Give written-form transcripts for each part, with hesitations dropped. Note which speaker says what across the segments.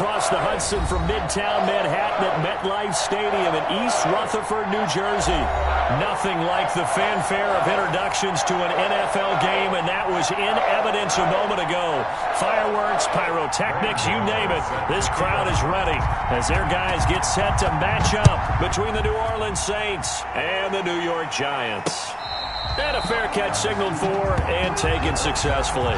Speaker 1: across the Hudson from Midtown Manhattan at MetLife Stadium in East Rutherford, New Jersey. Nothing like the fanfare of introductions to an NFL game, and that was in evidence a moment ago. Fireworks, pyrotechnics, you name it. This crowd is ready as their guys get set to match up between the New Orleans Saints and the New York Giants. And a fair catch signaled for and taken successfully.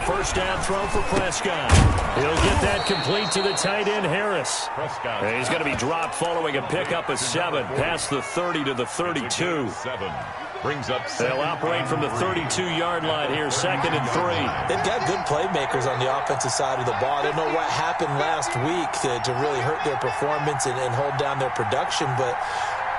Speaker 1: First down throw for Prescott. He'll get that complete to the tight end, Harris. He's going to be dropped following a pickup of 7 past the 30 to the 32. They'll operate from the 32-yard line here, 2nd and 3.
Speaker 2: They've got good playmakers on the offensive side of the ball. I don't know what happened last week to really hurt their performance and hold down their production, but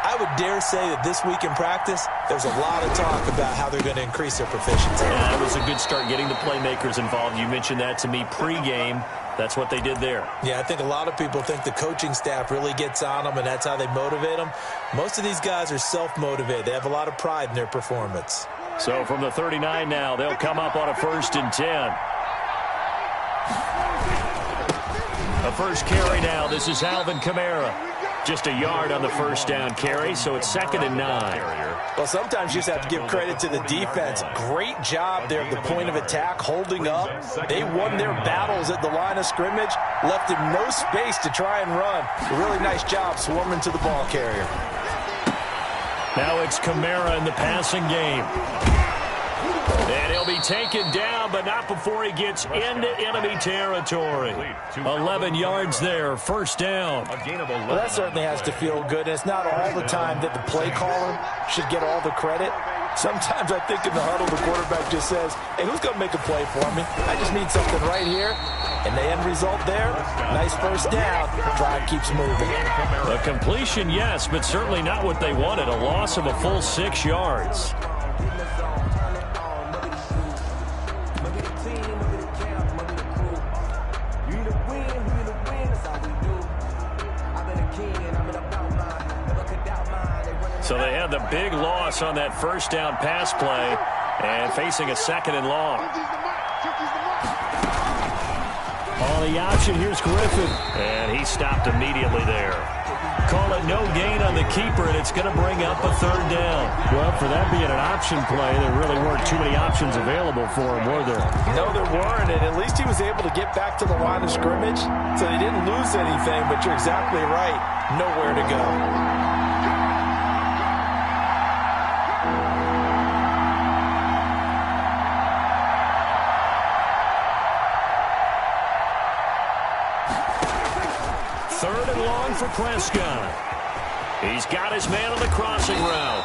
Speaker 2: I would dare say that this week in practice, there's a lot of talk about how they're going to increase their proficiency.
Speaker 1: Yeah, it was a good start getting the playmakers involved. You mentioned that to me pregame. That's what they did there.
Speaker 2: Yeah, I think a lot of people think the coaching staff really gets on them, and that's how they motivate them. Most of these guys are self-motivated. They have a lot of pride in their performance.
Speaker 1: So from the 39 now, they'll come up on a 1st and 10. A first carry now. This is Alvin Kamara. Just a yard on the first down carry, so it's 2nd and 9.
Speaker 2: Well, sometimes you just have to give credit to the defense. Great job there at the point of attack, holding up. They won their battles at the line of scrimmage, left him no space to try and run. A really nice job swarming to the ball carrier.
Speaker 1: Now it's Kamara in the passing game. And he'll be taken down, but not before he gets into enemy territory. 11 yards there, first down.
Speaker 2: Well, that certainly has to feel good. And it's not all the time that the play caller should get all the credit. Sometimes I think in the huddle, the quarterback just says, hey, who's going to make a play for me? I just need something right here. And the end result there, nice first down. Drive keeps moving.
Speaker 1: A completion, yes, but certainly not what they wanted. A loss of a full 6 yards. So they had the big loss on that first down pass play and facing a 2nd and long. On the option, here's Griffin. And he stopped immediately there. Call it no gain on the keeper, and it's going to bring up a 3rd down. Well, for that being an option play, there really weren't too many options available for him, were there?
Speaker 2: No, there weren't, and at least he was able to get back to the line of scrimmage, so they didn't lose anything, but you're exactly right. Nowhere to go.
Speaker 1: For Prescott. He's got his man on the crossing route.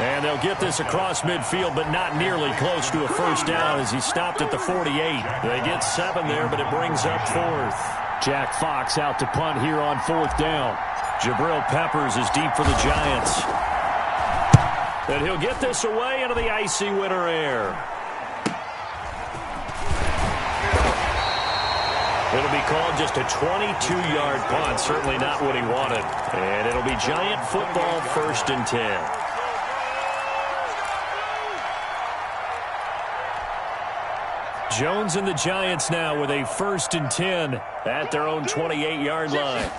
Speaker 1: And they'll get this across midfield, but not nearly close to a first down as he stopped at the 48. They get 7 there, but it brings up 4th. Jack Fox out to punt here on 4th down. Jabril Peppers is deep for the Giants. And he'll get this away into the icy winter air. It'll be called just a 22-yard punt. Certainly not what he wanted. And it'll be Giant football, 1st and 10. Jones and the Giants now with a 1st and 10 at their own 28-yard line.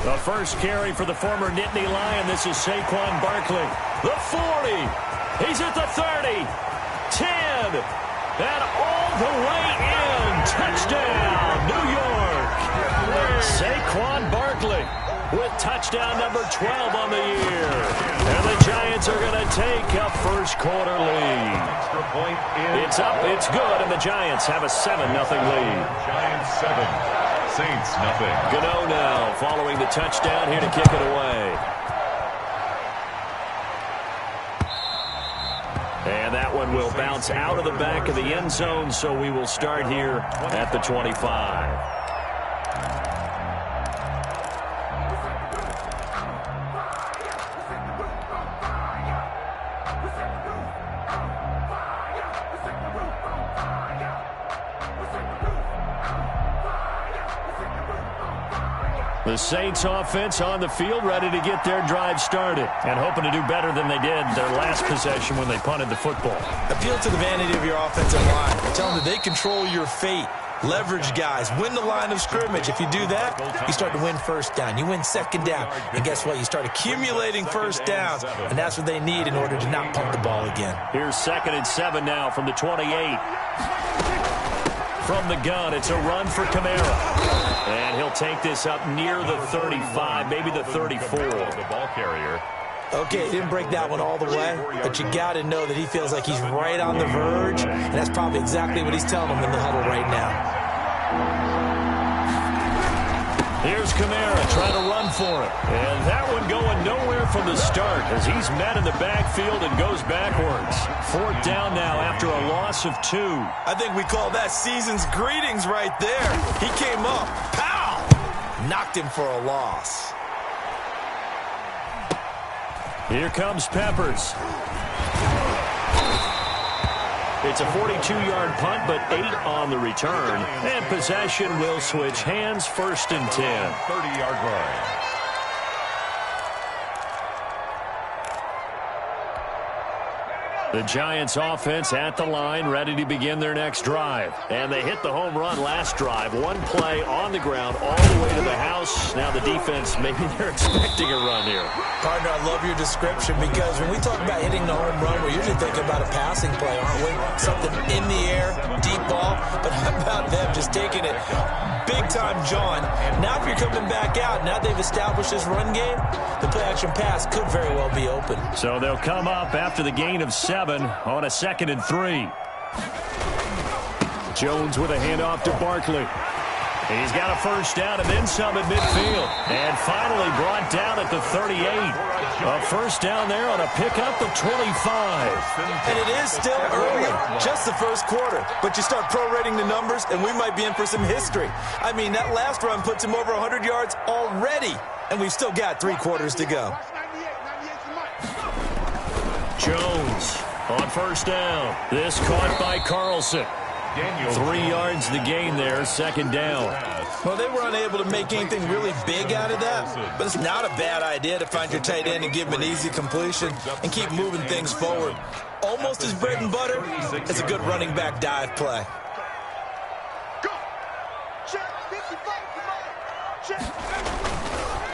Speaker 1: The first carry for the former Nittany Lion. This is Saquon Barkley. The 40. He's at the 30. 10. And all the way in. Touchdown, New York. Saquon Barkley with touchdown number 12 on the year. And the Giants are going to take a first quarter lead. It's up, it's good, and the Giants have a 7-0 lead.
Speaker 3: Giants 7, Saints nothing.
Speaker 1: Gano now following the touchdown here to kick it away. And that one will bounce out of the back of the end zone, so we will start here at the 25. The Saints offense on the field, ready to get their drive started and hoping to do better than they did their last possession when they punted the football.
Speaker 2: Appeal to the vanity of your offensive line. Tell them that they control your fate. Leverage guys. Win the line of scrimmage. If you do that, you start to win first down. You win second down. And guess what? You start accumulating first downs. And that's what they need in order to not punt the ball again.
Speaker 1: Here's 2nd and 7 now from the 28. From the gun, it's a run for Kamara. And he'll take this up near the 35, maybe the 34.
Speaker 3: The ball carrier.
Speaker 2: Okay, he didn't break that one all the way, but you got to know that he feels like he's right on the verge, and that's probably exactly what he's telling them in the huddle right now.
Speaker 1: Here's Kamara trying to run for it. And that one going nowhere from the start as he's met in the backfield and goes backwards. 4th down now after a loss of 2.
Speaker 2: I think we call that season's greetings right there. He came up, pow! Knocked him for a loss.
Speaker 1: Here comes Peppers. It's a 42-yard punt, but 8 on the return. And possession will switch hands, 1st and 10.
Speaker 3: 30-yard line.
Speaker 1: The Giants offense at the line, ready to begin their next drive. And they hit the home run last drive. One play on the ground all the way to the house. Now the defense, maybe they're expecting a run here.
Speaker 2: Partner, I love your description because when we talk about hitting the home run, we're usually thinking about a passing play, aren't we? Something in the air, deep ball. But how about them just taking it big time, John? Now if you're coming back out, now they've established this run game, the play-action pass could very well be open.
Speaker 1: So they'll come up after the gain of 7 on a 2nd and 3. Jones with a handoff to Barkley. He's got a first down and then some at midfield. And finally brought down at the 38. A first down there on a pickup of 25.
Speaker 2: And it is still early, just the first quarter. But you start prorating the numbers, and we might be in for some history. I mean, that last run puts him over 100 yards already. And we've still got 3 quarters to go.
Speaker 1: Jones on first down. This caught by Carlson. 3 yards the gain there, 2nd down.
Speaker 2: Well, they were unable to make anything really big out of that, but it's not a bad idea to find your tight end and give him an easy completion and keep moving things forward. Almost as bread and butter as a good running back dive play.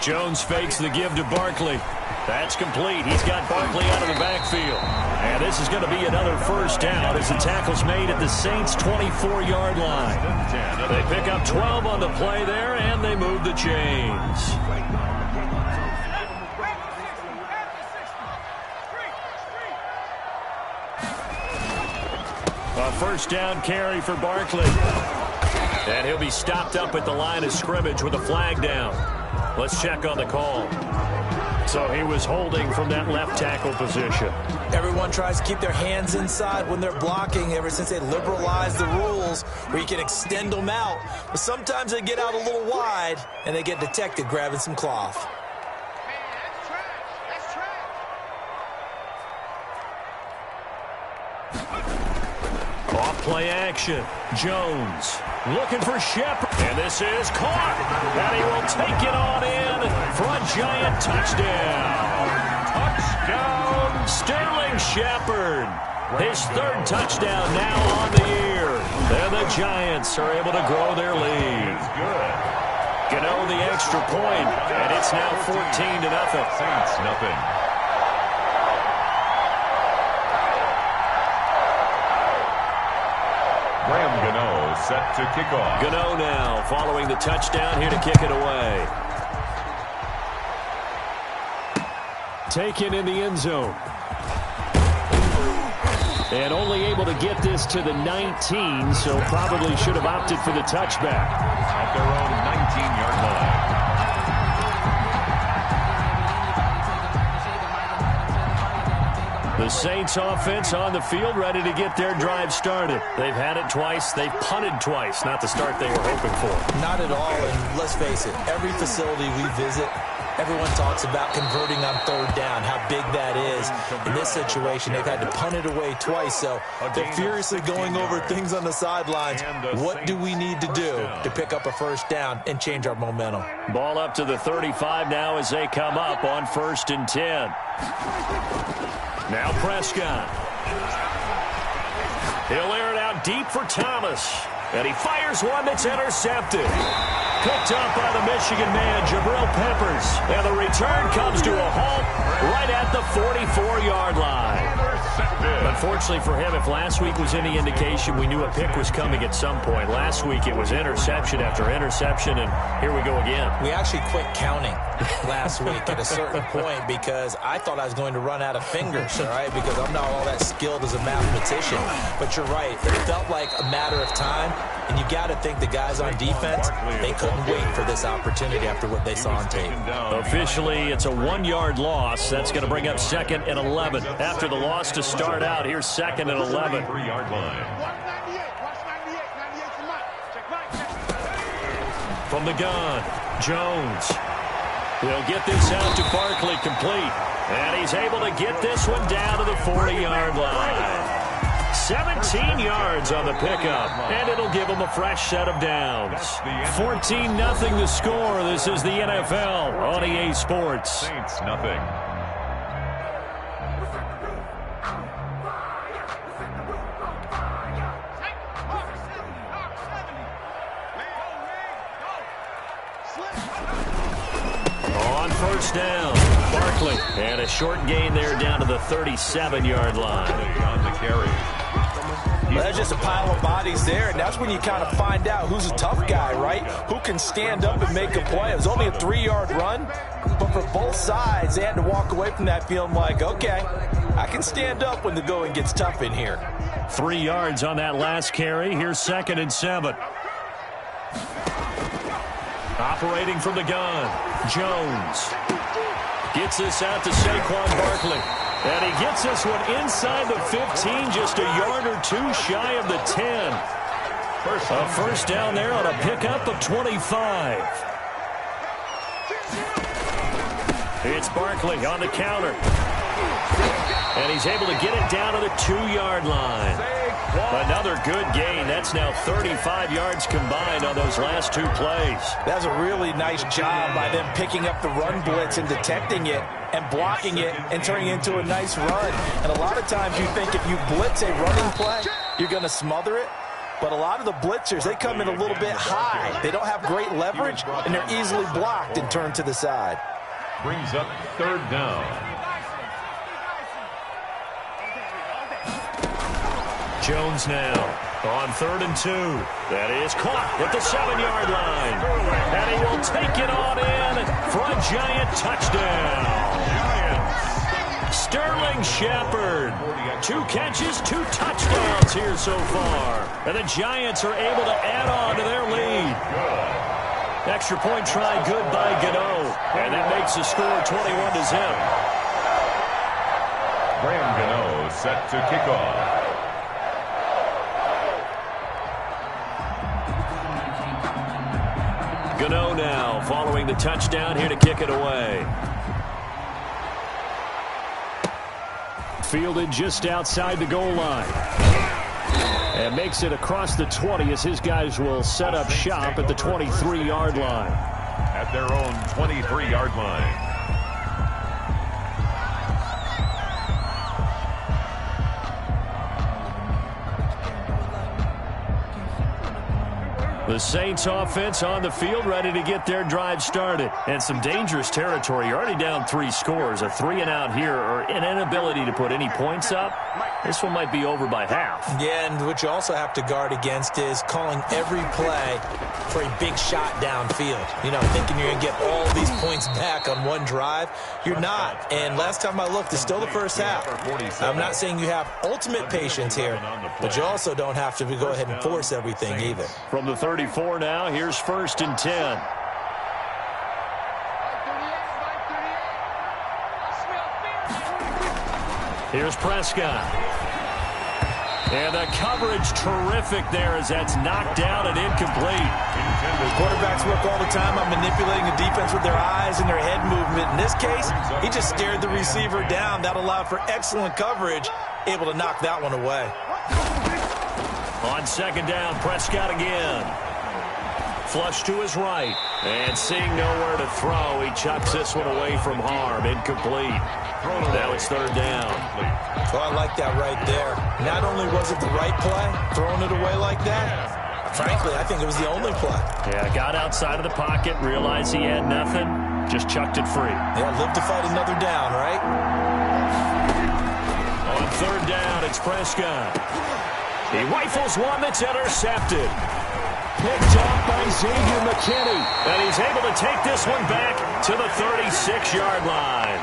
Speaker 1: Jones fakes the give to Barkley. That's complete. He's got Barkley out of the backfield. And this is going to be another first down as the tackle's made at the Saints' 24-yard line. They pick up 12 on the play there, and they move the chains. A first down carry for Barkley. And he'll be stopped up at the line of scrimmage with a flag down. Let's check on the call. So he was holding from that left tackle position.
Speaker 2: Everyone tries to keep their hands inside when they're blocking ever since they liberalized the rules where you can extend them out. But sometimes they get out a little wide and they get detected grabbing some cloth.
Speaker 1: Off play action. Jones looking for Shepard. And this is caught. And he will take it on in for a Giant touchdown. Touchdown, Sterling Shepard. His 3rd touchdown now on the year. And the Giants are able to grow their lead. Gano the extra point, and it's now 14-0.
Speaker 3: Saints nothing. Graham Gano set to kick off.
Speaker 1: Gano now following the touchdown here to kick it away. Taken in the end zone. And only able to get this to the 19, so probably should have opted for the touchback.
Speaker 3: At their own 19-yard line.
Speaker 1: The The Saints offense on the field, ready to get their drive started. They've had it twice. They've punted twice. Not the start they were hoping for.
Speaker 2: Not at all, and let's face it, every facility we visit, everyone talks about converting on third down, how big that is. In this situation, they've had to punt it away twice, so they're furiously going over things on the sidelines. What do we need to do to pick up a first down and change our momentum?
Speaker 1: Ball up to the 35 now as they come up on 1st and 10. Now Prescott. He'll air it out deep for Thomas. And he fires one that's intercepted. Picked up by the Michigan man, Jabril Peppers. And the return comes to a halt right at the 44-yard line. Unfortunately for him, if last week was any indication, we knew a pick was coming at some point. Last week it was interception after interception, and here we go again.
Speaker 2: We actually quit counting last week at a certain point because I thought I was going to run out of fingers, all right, because I'm not all that skilled as a mathematician. But you're right. It felt like a matter of time, and you got to think the guys on defense, they couldn't wait for this opportunity after what they saw on tape.
Speaker 1: Officially, it's a 1-yard loss. That's going to bring up 2nd and 11. After the loss to start out, here's 2nd and 11.
Speaker 3: 3-yard line.
Speaker 1: From the gun, Jones. He'll get this out to Barkley, complete. And he's able to get this one down to the 40-yard line. 17 yards on the pickup, and it'll give him a fresh set of downs. 14-0 the score. This is the NFL on EA Sports.
Speaker 3: Saints, nothing.
Speaker 1: On 1st down, Barkley. And a short gain there down to the 37-yard line.
Speaker 3: On the carry.
Speaker 2: Well, there's just a pile of bodies there, and that's when you kind of find out who's a tough guy, right? Who can stand up and make a play. It was only a 3-yard run, but for both sides, they had to walk away from that feeling like, okay, I can stand up when the going gets tough in here.
Speaker 1: 3 yards on that last carry. Here's 2nd and 7. Operating from the gun, Jones. Gets this out to Saquon Barkley. And he gets this one inside the 15, just a yard or two shy of the 10. A first down there on a pickup of 25. It's Barkley on the counter. And he's able to get it down to the 2-yard line. Another good gain. That's now 35 yards combined on those last 2 plays.
Speaker 2: That's a really nice job by them picking up the run blitz and detecting it and blocking it and turning it into a nice run. And a lot of times you think if you blitz a running play, you're going to smother it. But a lot of the blitzers, they come in a little bit high. They don't have great leverage, and they're easily blocked and turned to the side.
Speaker 3: Brings up 3rd down.
Speaker 1: Jones now on 3rd and 2. That is caught at the 7-yard line. And he will take it on in for a Giant touchdown. Sterling Shepard. 2 catches, 2 touchdowns here so far. And the Giants are able to add on to their lead. Extra point try good by Gano. And that makes the score 21-0.
Speaker 3: Graham Gano set to kick off.
Speaker 1: Gano now following the touchdown here to kick it away. Fielded just outside the goal line. And makes it across the 20 as his guys will set up shop at the 23-yard line.
Speaker 3: At their own 23-yard line.
Speaker 1: The Saints offense on the field ready to get their drive started. And some dangerous territory. You're already down 3 scores. A 3-and-out here or an inability to put any points up. This one might be over by half.
Speaker 2: Yeah, and what you also have to guard against is calling every play for a big shot downfield. You know, thinking you're going to get all these points back on one drive. You're not. And last time I looked, it's still the first half. I'm not saying you have ultimate patience here, but you also don't have to go ahead and force everything either.
Speaker 1: From the 34 now, here's 1st and 10. Here's Prescott. And the coverage terrific there as that's knocked down and incomplete.
Speaker 2: Quarterbacks work all the time on manipulating the defense with their eyes and their head movement. In this case, he just stared the receiver down. That allowed for excellent coverage, able to knock that one away.
Speaker 1: On second down, Prescott again. Flush to his right. And seeing nowhere to throw, he chucks this one away from harm. Incomplete. Now it's third down.
Speaker 2: Oh, I like that right there. Not only was it the right play, throwing it away like that, frankly, I think it was the only play.
Speaker 1: Yeah, got outside of the pocket, realized he had nothing, just chucked it free.
Speaker 2: Yeah, live to fight another down, right?
Speaker 1: On third down, it's Prescott. He rifles one that's intercepted. Picked up by Xavier McKinney. And he's able to take this one back to the 36-yard line.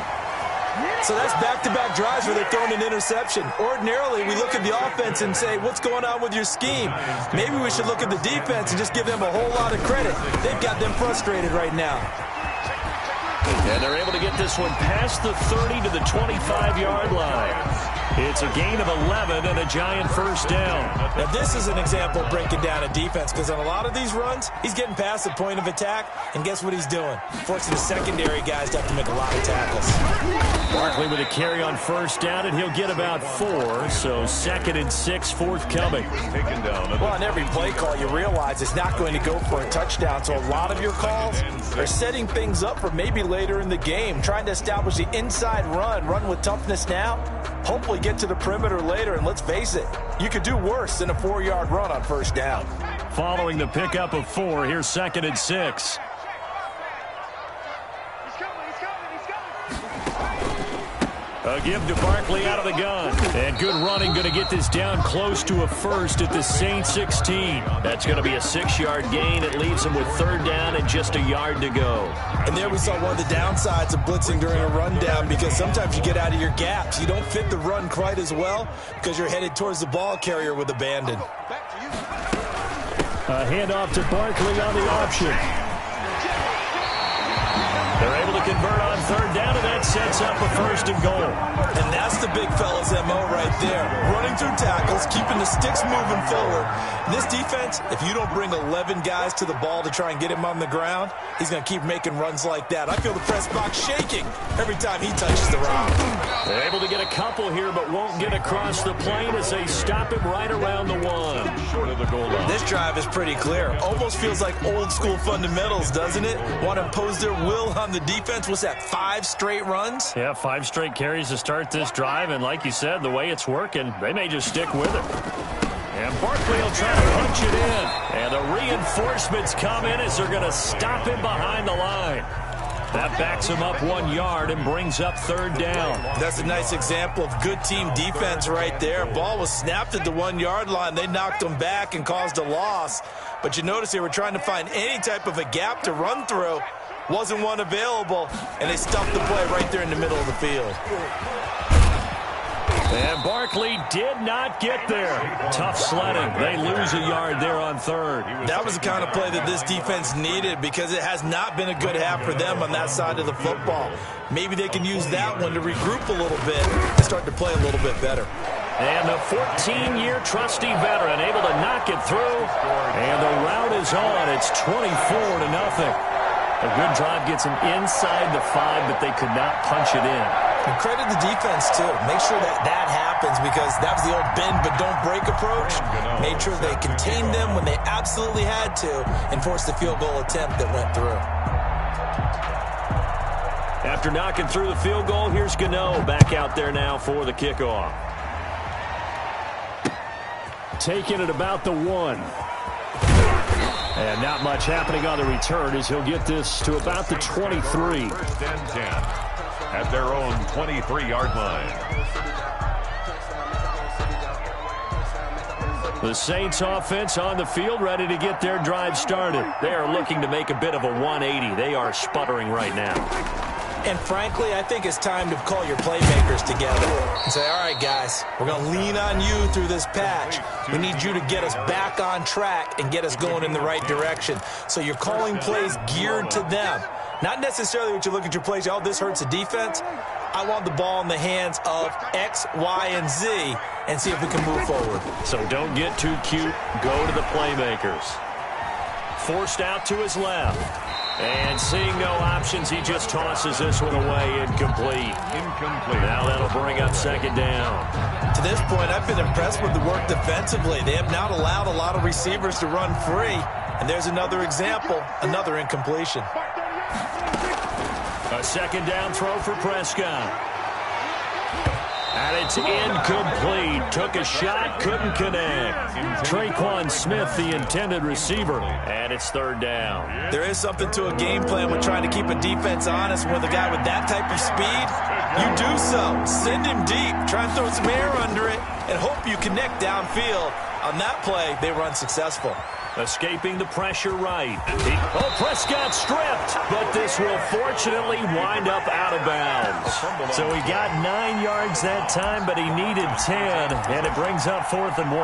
Speaker 2: So that's back-to-back drives where they're throwing an interception. Ordinarily, we look at the offense and say, what's going on with your scheme? Maybe we should look at the defense and just give them a whole lot of credit. They've got them frustrated right now.
Speaker 1: And they're able to get this one past the 30 to the 25-yard line. It's a gain of 11 and a giant first down.
Speaker 2: Now, this is an example of breaking down a defense because on a lot of these runs, he's getting past the point of attack, and guess what he's doing? Forcing the secondary guys to have to make a lot of tackles.
Speaker 1: Barkley with a carry on first down, and he'll get about 4, so 2nd and 6 forthcoming.
Speaker 2: Well, on every play call, you realize it's not going to go for a touchdown, so a lot of your calls are setting things up for maybe later in the game, trying to establish the inside run with toughness now, hopefully get to the perimeter later, and let's face it, you could do worse than a 4-yard run on first down.
Speaker 1: Following the pickup of 4, here's 2nd and 6. A give to Barkley out of the gun. And good running, going to get this down close to a first at the Saint 16. That's going to be a 6-yard gain. It leaves them with third down and just a yard to go.
Speaker 2: And there we saw one of the downsides of blitzing during a rundown because sometimes you get out of your gaps. You don't fit the run quite as well because you're headed towards the ball carrier with abandon.
Speaker 1: A handoff to Barkley on the option. They're able to convert on third down, and that sets up a first and goal.
Speaker 2: And that's the big fella's MO right there. Running through tackles, keeping the sticks moving forward. In this defense, if you don't bring 11 guys to the ball to try and get him on the ground, he's going to keep making runs like that. I feel the press box shaking every time he touches the rock.
Speaker 1: They're able to get a couple here, but won't get across the plane as they stop him right around the 1. Short of the goal line.
Speaker 2: This drive is pretty clear. Almost feels like old school fundamentals, doesn't it? Want to impose their will on the defense. What's that, 5 straight runs?
Speaker 1: Yeah, 5 straight carries to start this drive, and like you said, the way it's working, they may just stick with it. And Barkley will try to punch it in. And the reinforcements come in as they're going to stop him behind the line. That backs him up 1 yard and brings up third down.
Speaker 2: That's a nice example of good team defense right there. Ball was snapped at the 1 yard line. They knocked him back and caused a loss. But you notice they were trying to find any type of a gap to run through. Wasn't one available, and they stuffed the play right there in the middle of the field.
Speaker 1: And Barkley did not get there. Tough sledding. They lose a yard there on third.
Speaker 2: That was the kind of play that this defense needed because it has not been a good half for them on that side of the football. Maybe they can use that one to regroup a little bit and start to play a little bit better.
Speaker 1: And the 14-year trusty veteran able to knock it through. And the route is on. It's 24-0. A good drive gets them inside the 5, but they could not punch it in.
Speaker 2: And credit the defense, too. Make sure that happens because that was the old bend but don't break approach. Made sure they contained them when they absolutely had to and forced the field goal attempt that went through.
Speaker 1: After knocking through the field goal, here's Gano back out there now for the kickoff. Taking it about the 1. And not much happening on the return as he'll get this to about the 23.
Speaker 3: First and 10 at their own 23-yard line.
Speaker 1: The Saints offense on the field ready to get their drive started. They are looking to make a bit of a 180. They are sputtering right now.
Speaker 2: And frankly, I think it's time to call your playmakers together and say, all right, guys, we're going to lean on you through this patch. We need you to get us back on track and get us going in the right direction. So you're calling plays geared to them. Not necessarily what you look at your plays, oh, this hurts the defense. I want the ball in the hands of X, Y, and Z and see if we can move forward.
Speaker 1: So don't get too cute. Go to the playmakers. Forced out to his left. And seeing no options, he just tosses this one away. Incomplete. Now that'll bring up second down.
Speaker 2: To this point, I've been impressed with the work defensively. They have not allowed a lot of receivers to run free. And there's another example, another incompletion.
Speaker 1: A second down throw for Prescott. And it's incomplete. Took a shot, couldn't connect. Traquan Smith, the intended receiver. And it's third down.
Speaker 2: There is something to a game plan with trying to keep a defense honest. With a guy with that type of speed, you do so. Send him deep. Try and throw some air under it and hope you connect downfield. On that play, they were unsuccessful.
Speaker 1: Escaping the pressure right. Prescott stripped, but this will fortunately wind up out of bounds. So he got 9 yards that time, but he needed 10, and it brings up 4th and 1.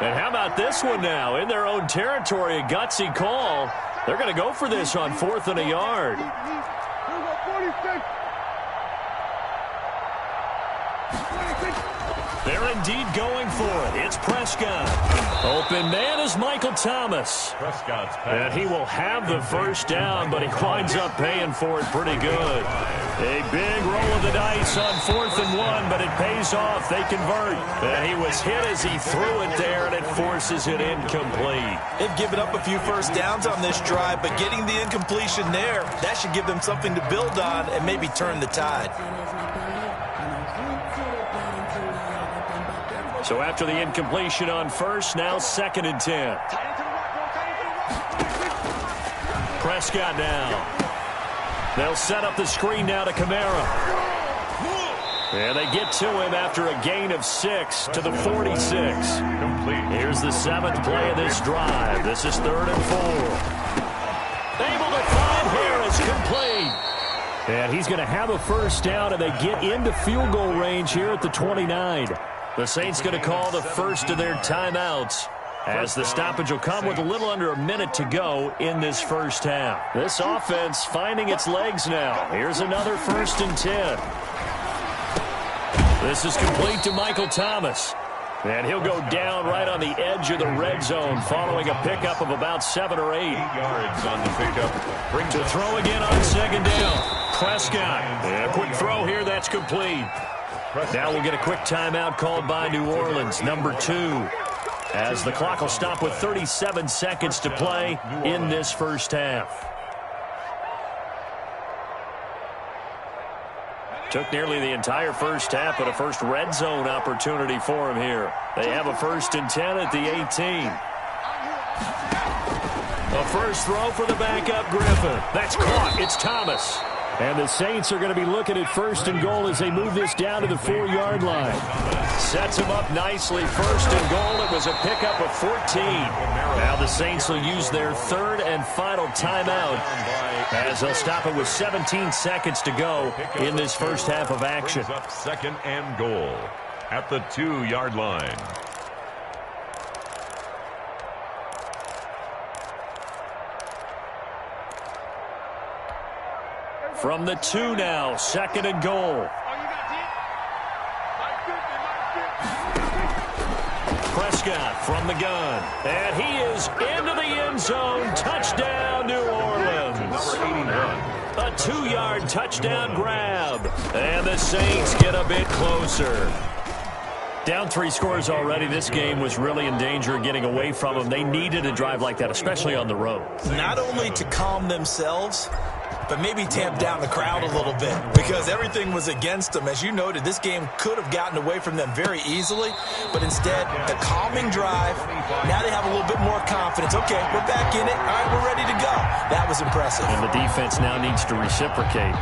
Speaker 1: And how about this one now? In their own territory, a gutsy call. They're going to go for this on 4th and a yard. They're indeed going for it. It's Prescott. Open man is Michael Thomas. And he will have the first down, but he winds up paying for it pretty good. A big roll of the dice on 4th and 1, but it pays off. They convert. And he was hit as he threw it there, and it forces it incomplete.
Speaker 2: They've given up a few first downs on this drive, but getting the incompletion there, that should give them something to build on and maybe turn the tide.
Speaker 1: So after the incompletion on first, now 2nd and 10. Prescott now. They'll set up the screen now to Kamara. And they get to him after a gain of 6 to the 46. Here's the 7th play of this drive. This is 3rd and 4. Able to find Harris, complete. And he's going to have a first down, and they get into field goal range here at the 29. The Saints going to call the first of their timeouts as the stoppage will come with a little under a minute to go in this first half. This offense finding its legs now. Here's another 1st and 10. This is complete to Michael Thomas. And he'll go down right on the edge of the red zone following a pickup of about 7 or 8
Speaker 3: yards on the pickup.
Speaker 1: To throw again on 2nd down. Prescott. And a quick throw here. That's complete. Now we'll get a quick timeout called by New Orleans, number 2, as the clock will stop with 37 seconds to play in this first half. Took nearly the entire first half, but a first red zone opportunity for him here. They have a 1st and 10 at the 18. A first throw for the backup Griffin. That's caught. It's Thomas. And the Saints are going to be looking at 1st and goal as they move this down to the 4-yard line. Sets him up nicely. 1st and goal. It was a pickup of 14. Now the Saints will use their 3rd and final timeout as they'll stop it with 17 seconds to go in this first half of action.
Speaker 3: 2nd and goal at the 2-yard line.
Speaker 1: From the 2 now, 2nd and goal. Prescott from the gun. And he is into the end zone. Touchdown, New Orleans. A 2-yard touchdown grab. And the Saints get a bit closer. Down 3 scores already. This game was really in danger of getting away from them. They needed a drive like that, especially on the road.
Speaker 2: Not only to calm themselves, but maybe tamp down the crowd a little bit because everything was against them. As you noted, this game could have gotten away from them very easily, but instead, the calming drive, now they have a little bit more confidence. Okay, we're back in it. All right, we're ready to go. That was impressive.
Speaker 1: And the defense now needs to reciprocate.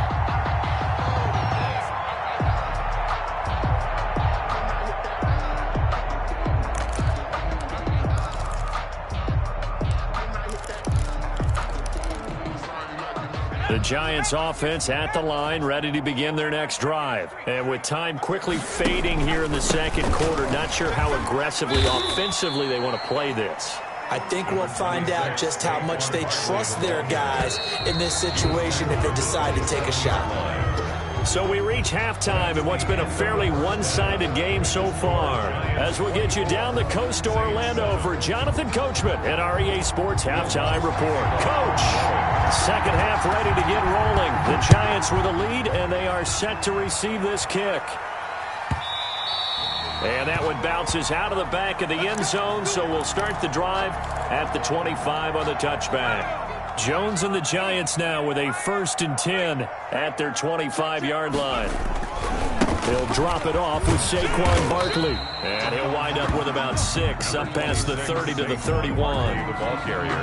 Speaker 1: The Giants offense at the line, ready to begin their next drive. And with time quickly fading here in the 2nd quarter, not sure how aggressively, offensively they want to play this.
Speaker 2: I think we'll find out just how much they trust their guys in this situation if they decide to take a shot.
Speaker 1: So we reach halftime in what's been a fairly one-sided game so far. As we'll get you down the coast to Orlando for Jonathan Coachman at our EA Sports Halftime Report. Coach, second half ready to get rolling. The Giants with a lead, and they are set to receive this kick. And that one bounces out of the back of the end zone, so we'll start the drive at the 25 on the touchback. Jones and the Giants now with a 1st and 10 at their 25-yard line. He'll drop it off with Saquon Barkley. And he'll wind up with about 6 up past the 30 to the 31.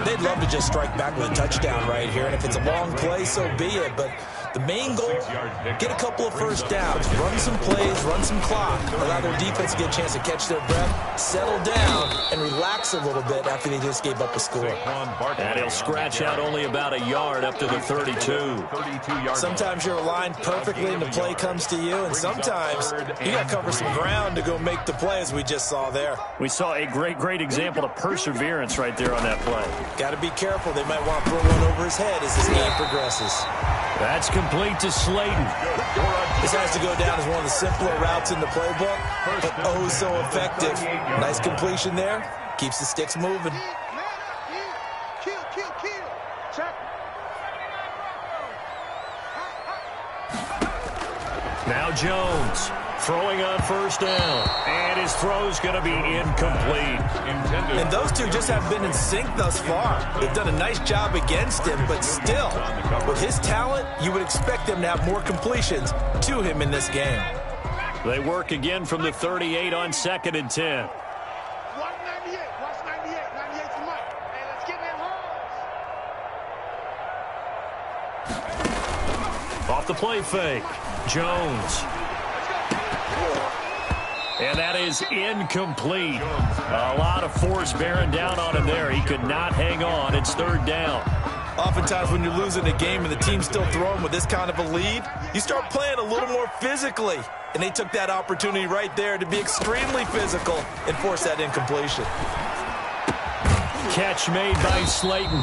Speaker 2: They'd love to just strike back with a touchdown right here. And if it's a long play, so be it. But the main goal, get a couple of first downs, run some plays, run some clock, allow their defense to get a chance to catch their breath, settle down, and relax a little bit after they just gave up a score.
Speaker 1: And he'll scratch out only about a yard up to the 32.
Speaker 2: Sometimes you're aligned perfectly and the play comes to you, and sometimes you got to cover some ground to go make the play, as we just saw there.
Speaker 1: We saw a great example of perseverance right there on that play.
Speaker 2: Got to be careful. They might want to throw one over his head as this game progresses.
Speaker 1: That's complete to Slayton.
Speaker 2: This has to go down as one of the simpler routes in the playbook, but oh so effective. Nice completion there. Keeps the sticks moving.
Speaker 1: Now Jones throwing on 1st down. And his throw's going to be incomplete.
Speaker 2: And those two just haven't been in sync thus far. They've done a nice job against him, but still, with his talent, you would expect them to have more completions to him in this game.
Speaker 1: They work again from the 38 on 2nd and 10. Off the play fake. Jones. And that is incomplete. A lot of force bearing down on him there. He could not hang on. It's 3rd down.
Speaker 2: Oftentimes when you're losing a game and the team's still throwing with this kind of a lead, you start playing a little more physically. And they took that opportunity right there to be extremely physical and force that incompletion.
Speaker 1: Catch made by Slayton.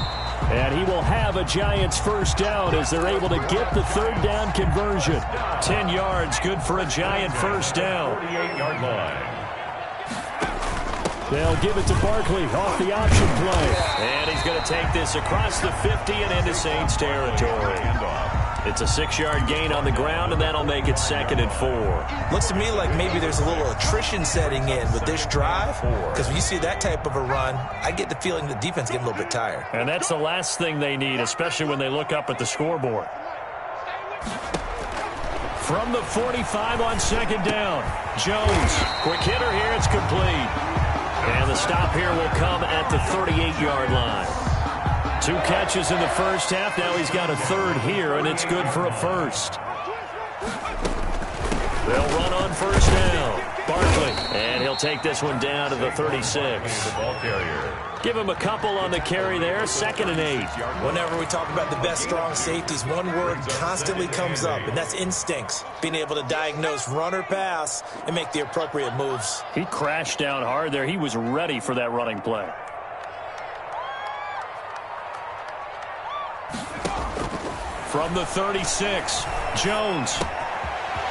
Speaker 1: And he will have a Giants 1st down as they're able to get the 3rd down conversion. 10 yards, good for a Giant 1st down.
Speaker 3: 48-yard line.
Speaker 1: They'll give it to Barkley off the option play. And he's going to take this across the 50 and into Saints territory. It's a 6-yard gain on the ground, and that'll make it 2nd and 4.
Speaker 2: Looks to me like maybe there's a little attrition setting in with this drive, because when you see that type of a run, I get the feeling the defense getting a little bit tired.
Speaker 1: And that's the last thing they need, especially when they look up at the scoreboard. From the 45 on 2nd down, Jones. Quick hitter here, it's complete. And the stop here will come at the 38-yard line. 2 catches in the 1st half. Now he's got a 3rd here, and it's good for a 1st. They'll run on 1st down. Barkley, and he'll take this one down to the 36. Give him a couple on the carry there. 2nd and 8.
Speaker 2: Whenever we talk about the best strong safeties, one word constantly comes up, and that's instincts. Being able to diagnose run or pass and make the appropriate moves.
Speaker 1: He crashed down hard there. He was ready for that running play. From the 36, Jones.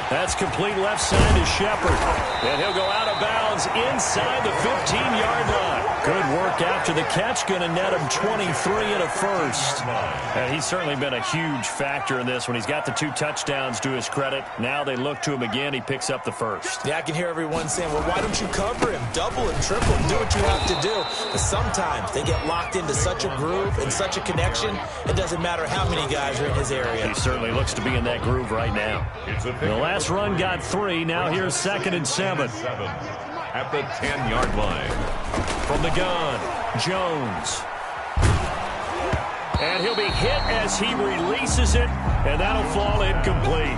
Speaker 1: That's complete left side to Shepard. And he'll go out of bounds inside the 15-yard line. Good work after the catch. Going to net him 23 and a 1st. And he's certainly been a huge factor in this when he's got the 2 touchdowns to his credit. Now they look to him again. He picks up the 1st.
Speaker 2: Yeah, I can hear everyone saying, well, why don't you cover him? Double him, triple him, do what you have to do. But sometimes they get locked into such a groove and such a connection, it doesn't matter how many guys are in his area.
Speaker 1: He certainly looks to be in that groove right now. The last run got 3. Now here's 2nd and 7.
Speaker 3: At the 10-yard line.
Speaker 1: From the gun, Jones. And he'll be hit as he releases it, and that'll fall incomplete.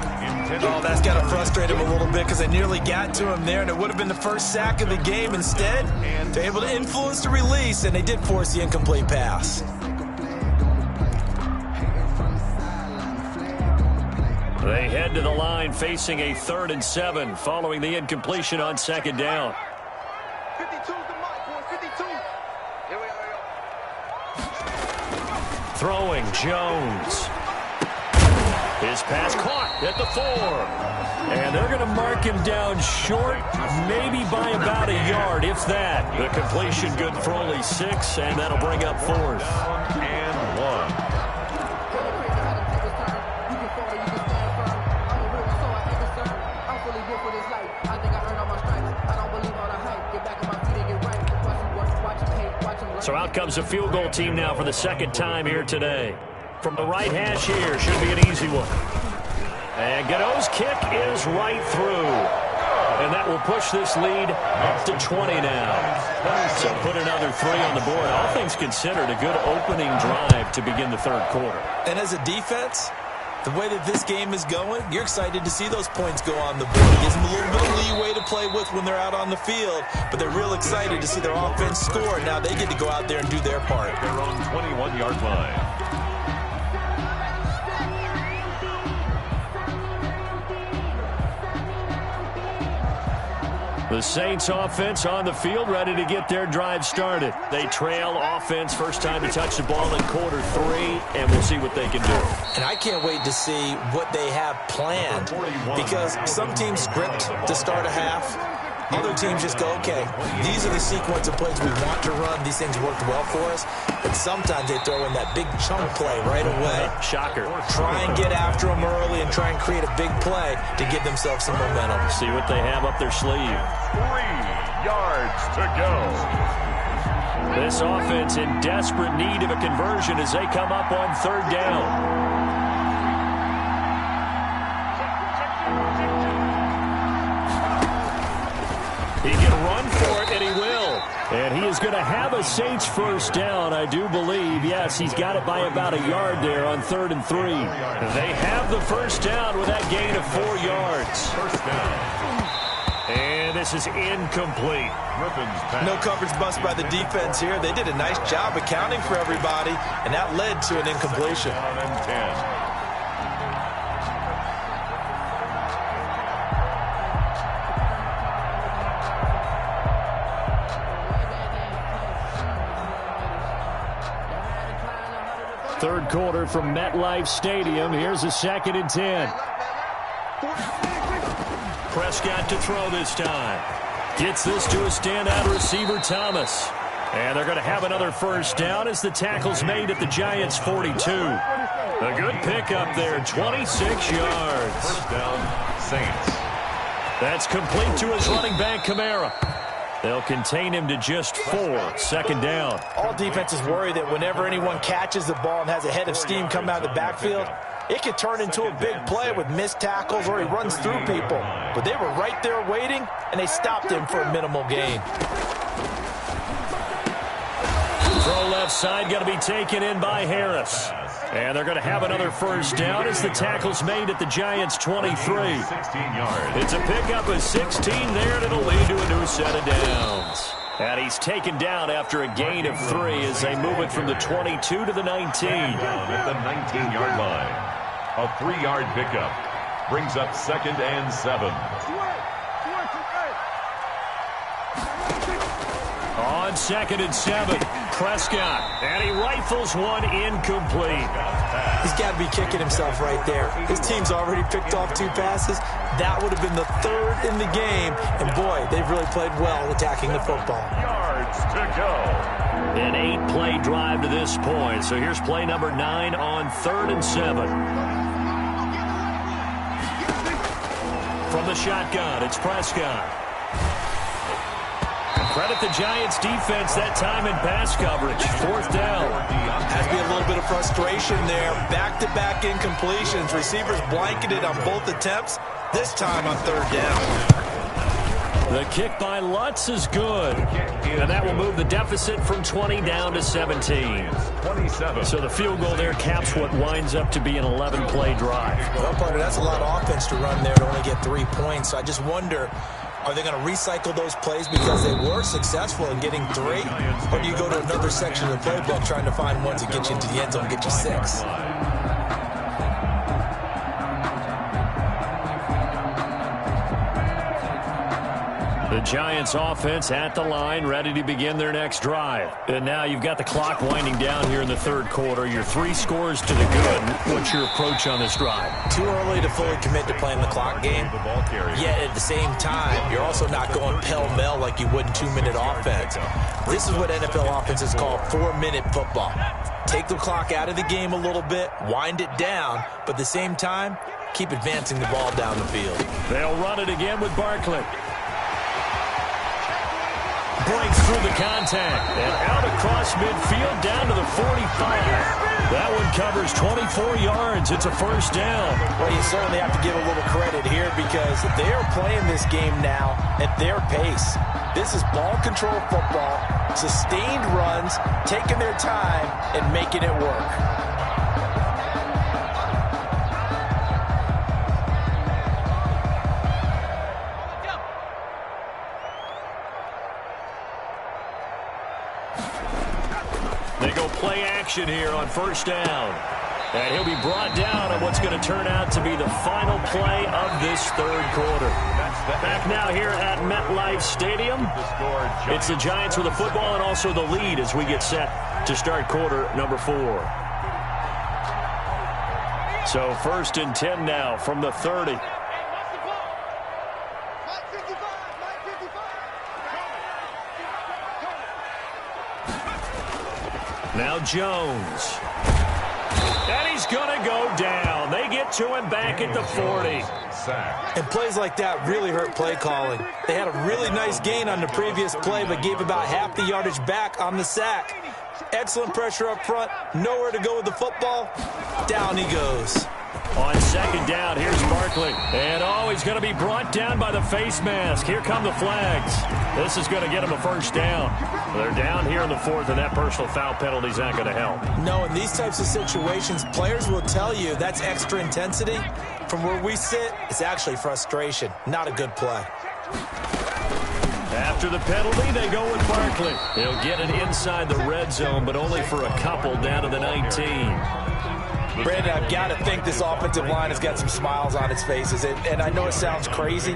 Speaker 2: Oh, that's got to frustrate him a little bit because they nearly got to him there, and it would have been the first sack of the game. Instead, they're able to influence the release, and they did force the incomplete pass.
Speaker 1: They head to the line facing a 3rd and 7 following the incompletion on 2nd down. Throwing Jones. His pass caught at the 4. And they're going to mark him down short, maybe by about a yard, if that. The completion good for only 6, and that'll bring up 4th.
Speaker 3: And 1.
Speaker 1: So out comes a field goal team now for the second time here today. From the right hash here, should be an easy one. And Godot's kick is right through. And that will push this lead up to 20 now. So put another 3 on the board. All things considered, a good opening drive to begin the third quarter.
Speaker 2: And as a defense, the way that this game is going, you're excited to see those points go on the board. It gives them a little bit of leeway to play with when they're out on the field, but they're real excited to see their offense score. Now they get to go out there and do their part.
Speaker 3: Their own 21-yard line.
Speaker 1: The Saints offense on the field, ready to get their drive started. They trail offense, first time to touch the ball in quarter 3, and we'll see what they can do.
Speaker 2: And I can't wait to see what they have planned, because some teams script to start a half. Other teams just go, okay, these are the sequence of plays we want to run. These things worked well for us. But sometimes they throw in that big chunk play right away.
Speaker 1: Shocker.
Speaker 2: Try and get after them early and try and create a big play to give themselves some momentum.
Speaker 1: See what they have up their sleeve.
Speaker 3: 3 yards to go.
Speaker 1: This offense in desperate need of a conversion as they come up on third down. He can run for it, and he will. And he is going to have a Saints first down, I do believe. Yes, he's got it by about a yard there on 3rd and 3. They have the first down with that gain of 4 yards.
Speaker 3: First down.
Speaker 1: And this is incomplete.
Speaker 2: No coverage bust by the defense here. They did a nice job accounting for everybody, and that led to an incompletion.
Speaker 3: 10.
Speaker 1: Third quarter from MetLife Stadium. Here's a 2nd and 10. Prescott to throw this time. Gets this to a standout receiver, Thomas. And they're going to have another first down as the tackle's made at the Giants' 42. A good pickup there, 26 yards.
Speaker 3: First down, Saints.
Speaker 1: That's complete to his running back, Kamara. They'll contain him to just 4. 2nd down.
Speaker 2: All defenses worry that whenever anyone catches the ball and has a head of steam come out of the backfield, it could turn into a big play with missed tackles or he runs through people. But they were right there waiting, and they stopped him for a minimal gain.
Speaker 1: Throw left side, going to be taken in by Harris. And they're going to have another first down as the tackle's made at the Giants' 23.
Speaker 3: 16 yards.
Speaker 1: It's a pickup of 16 there, and it'll lead to a new set of downs. And he's taken down after a gain of 3 as they move it from the 22 to the 19.
Speaker 3: Down at the 19-yard line. A 3-yard pickup brings up 2nd and 7.
Speaker 1: On 2nd and 7, Prescott, and he rifles one incomplete.
Speaker 2: He's got to be kicking himself right there. His team's already picked off 2 passes. That would have been the 3rd in the game. And, boy, they've really played well attacking the football.
Speaker 3: Yards to go.
Speaker 1: An 8-play drive to this point. So here's play number 9 on 3rd and 7. From the shotgun, it's Prescott. Credit the Giants' defense that time in pass coverage. 4th down.
Speaker 2: Has to be a little bit of frustration there. Back-to-back incompletions. Receivers blanketed on both attempts. This time on 3rd down.
Speaker 1: The kick by Lutz is good. And that will move the deficit from 20 down to 17.
Speaker 3: 27.
Speaker 1: So the field goal there caps what winds up to be an 11-play drive.
Speaker 2: Well, partner, that's a lot of offense to run there to only get 3 points. So I just wonder, are they going to recycle those plays because they were successful in getting 3? Or do you go to another section of the playbook trying to find ones that get you into the end zone and get you 6?
Speaker 1: The Giants offense at the line, ready to begin their next drive. And now you've got the clock winding down here in the third quarter. You're 3 scores to the good. What's your approach on this drive?
Speaker 2: Too early to fully commit to playing the clock game. Yet at the same time, you're also not going pell-mell like you would in 2-minute offense. This is what NFL offenses call 4-minute football. Take the clock out of the game a little bit, wind it down, but at the same time, keep advancing the ball down the field.
Speaker 1: They'll run it again with Barkley. Breaks through the contact and out across midfield down to the 45. That one covers 24 yards. It's a first down.
Speaker 2: Well, you certainly have to give a little credit here because they are playing this game now at their pace. This is ball control football, sustained runs, taking their time and making it work.
Speaker 1: They go play action here on first down. And he'll be brought down on what's going to turn out to be the final play of this third quarter. Back now here at MetLife Stadium. It's the Giants with the football and also the lead as we get set to start quarter number 4. So first and 10 now from the 30. Now Jones. And he's going to go down. They get to him back at the 40.
Speaker 2: And plays like that really hurt play calling. They had a really nice gain on the previous play, but gave about half the yardage back on the sack. Excellent pressure up front. Nowhere to go with the football. Down he goes.
Speaker 1: On second down, here's Barkley. And, he's going to be brought down by the face mask. Here come the flags. This is going to get him a first down. They're down here in the 4th, and that personal foul penalty is not going to help.
Speaker 2: No, in these types of situations, players will tell you that's extra intensity. From where we sit, it's actually frustration. Not a good play.
Speaker 1: After the penalty, they go with Barkley. He'll get it inside the red zone, but only for a couple down to the 19.
Speaker 2: Brandon, I've got to think this offensive line has got some smiles on its faces. And I know it sounds crazy,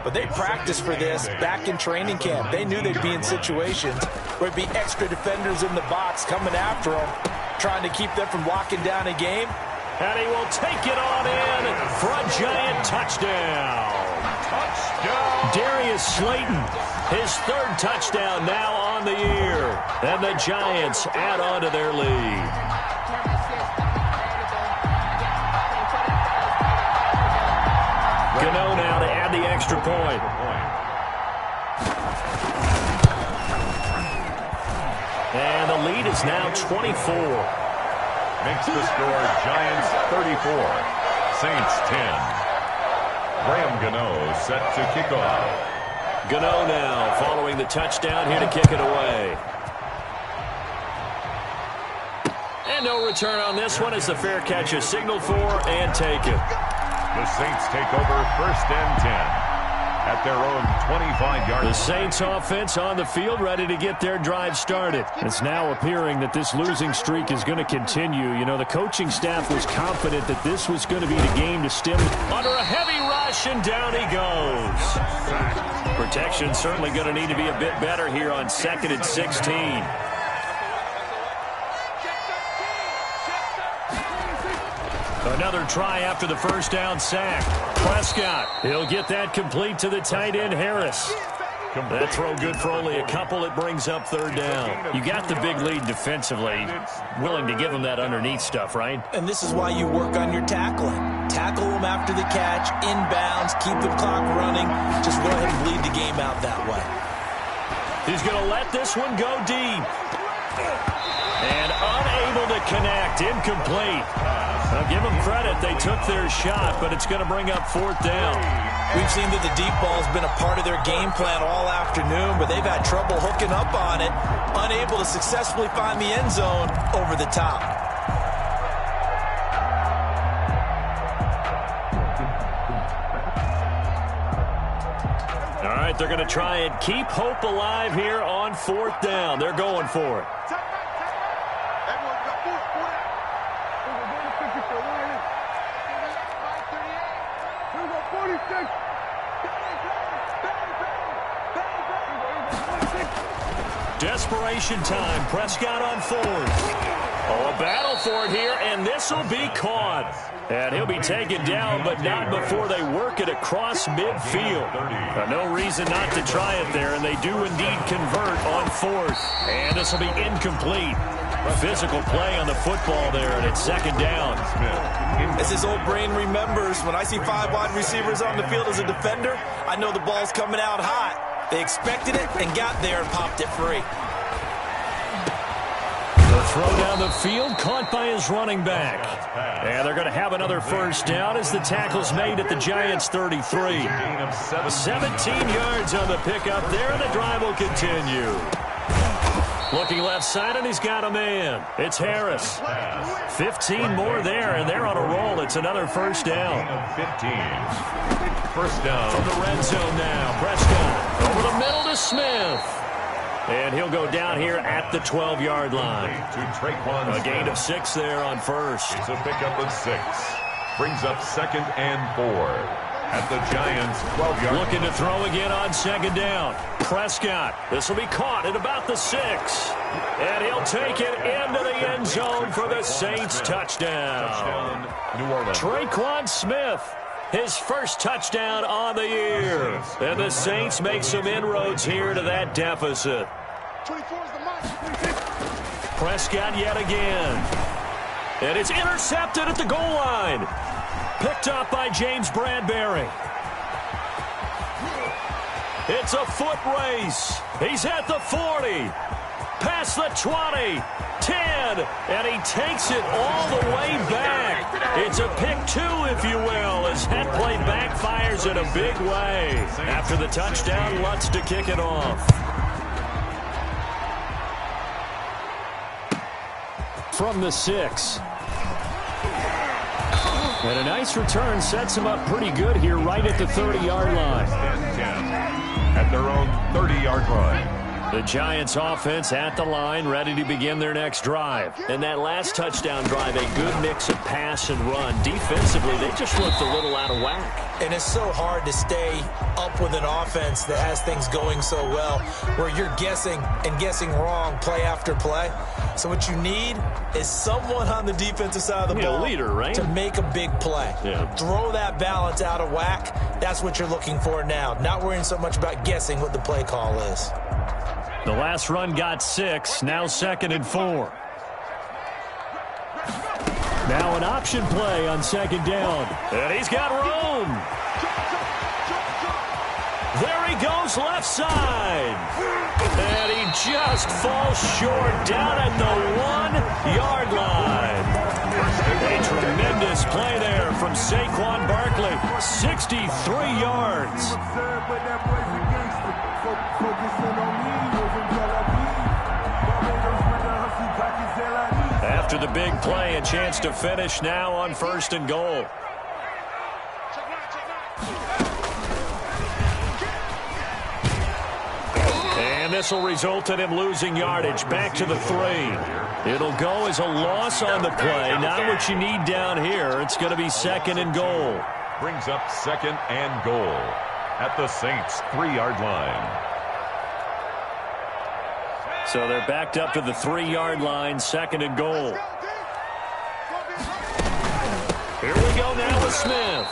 Speaker 2: but they practiced for this back in training camp. They knew they'd be in situations where it'd be extra defenders in the box coming after them, trying to keep them from locking down a game.
Speaker 1: And he will take it on in for a Giant touchdown. Darius Slayton, his 3rd touchdown now on the year. And the Giants add on to their lead. Gano now to add the extra point. And the lead is now 24.
Speaker 3: Makes the score Giants 34, Saints 10. Graham Gano set to kick off.
Speaker 1: Gano now following the touchdown here to kick it away. And no return on this one as the fair catch is signaled for and taken.
Speaker 3: The Saints take over first and 10 at their own 25-yard line.
Speaker 1: The Saints offense on the field ready to get their drive started. It's now appearing that this losing streak is going to continue. You know, the coaching staff was confident that this was going to be the game to stem under a heavy rush, and down he goes. Protection certainly going to need to be a bit better here on 2nd and 16. Another try after the first down sack. Prescott, he'll get that complete to the tight end, Harris. That throw good for only a couple. It brings up 3rd down. You got the big lead defensively. Willing to give them that underneath stuff, right?
Speaker 2: And this is why you work on your tackling. Tackle them after the catch, inbounds, keep the clock running. Just go ahead and bleed the game out that way.
Speaker 1: He's going to let this one go deep. And unable to connect. Incomplete. Now give them credit. They took their shot, but it's going to bring up 4th down.
Speaker 2: We've seen that the deep ball has been a part of their game plan all afternoon, but they've had trouble hooking up on it, unable to successfully find the end zone over the top.
Speaker 1: All right, they're going to try and keep hope alive here on 4th down. They're going for it. Desperation time. Prescott on 4th. Oh, a battle for it here, and this will be caught. And he'll be taken down, but not before they work it across midfield. No reason not to try it there, and they do indeed convert on 4th. And this will be incomplete. Physical play on the football there, and it's 2nd down.
Speaker 2: As his old brain remembers, when I see 5 wide receivers on the field as a defender, I know the ball's coming out hot. They expected it and got there and popped it free.
Speaker 1: The throw down the field, caught by his running back. And they're going to have another 1st down as the tackle's made at the Giants' 33. 17 yards on the pickup there, and the drive will continue. Looking left side, and he's got a man. It's Harris. 15 more there, and they're on a roll. It's another 1st down.
Speaker 3: 15. 1st down.
Speaker 1: From the red zone now, Prescott over the middle to Smith. And he'll go down here at the 12-yard line. A gain of 6 there on 1st.
Speaker 3: It's a pickup of 6. Brings up 2nd and 4. At the Giants' 12-yard line.
Speaker 1: Looking to throw again on 2nd down. Prescott. This will be caught at about the 6. And he'll take it into the end zone for the Saints touchdown.
Speaker 3: New Orleans.
Speaker 1: Traquan Smith. His 1st touchdown on the year. And the Saints make some inroads here to that deficit. Prescott yet again. And it's intercepted at the goal line. Picked up by James Bradbury. It's a foot race. He's at the 40. Past the 20. 10. And he takes it all the way back. It's a pick 2, if you will, as that play backfires in a big way. After the touchdown, Lutz to kick it off. From the 6. And a nice return sets him up pretty good here right at the 30-yard line.
Speaker 3: At their own 30-yard line.
Speaker 1: The Giants offense at the line, ready to begin their next drive. And that last touchdown drive, a good mix of pass and run. Defensively, they just looked a little out of whack.
Speaker 2: And it's so hard to stay up with an offense that has things going so well, where you're guessing and guessing wrong play after play. So what you need is someone on the defensive side of the ball,
Speaker 1: a leader, right?
Speaker 2: To make a big play.
Speaker 1: Yeah.
Speaker 2: Throw that balance out of whack. That's what you're looking for now. Not worrying so much about guessing what the play call is.
Speaker 1: The last run got 6, now 2nd and 4. Now an option play on 2nd down. And he's got room. There he goes left side. And he just falls short down at the 1-yard line. A tremendous play there from Saquon Barkley. 63 yards. After the big play, a chance to finish now on 1st and goal. And this will result in him losing yardage back to the 3. It'll go as a loss on the play. Not what you need down here. It's going to be 2nd and goal.
Speaker 3: Brings up 2nd and goal at the Saints' 3-yard line.
Speaker 1: So they're backed up to the 3-yard line, 2nd and goal. Here we go now with Smith.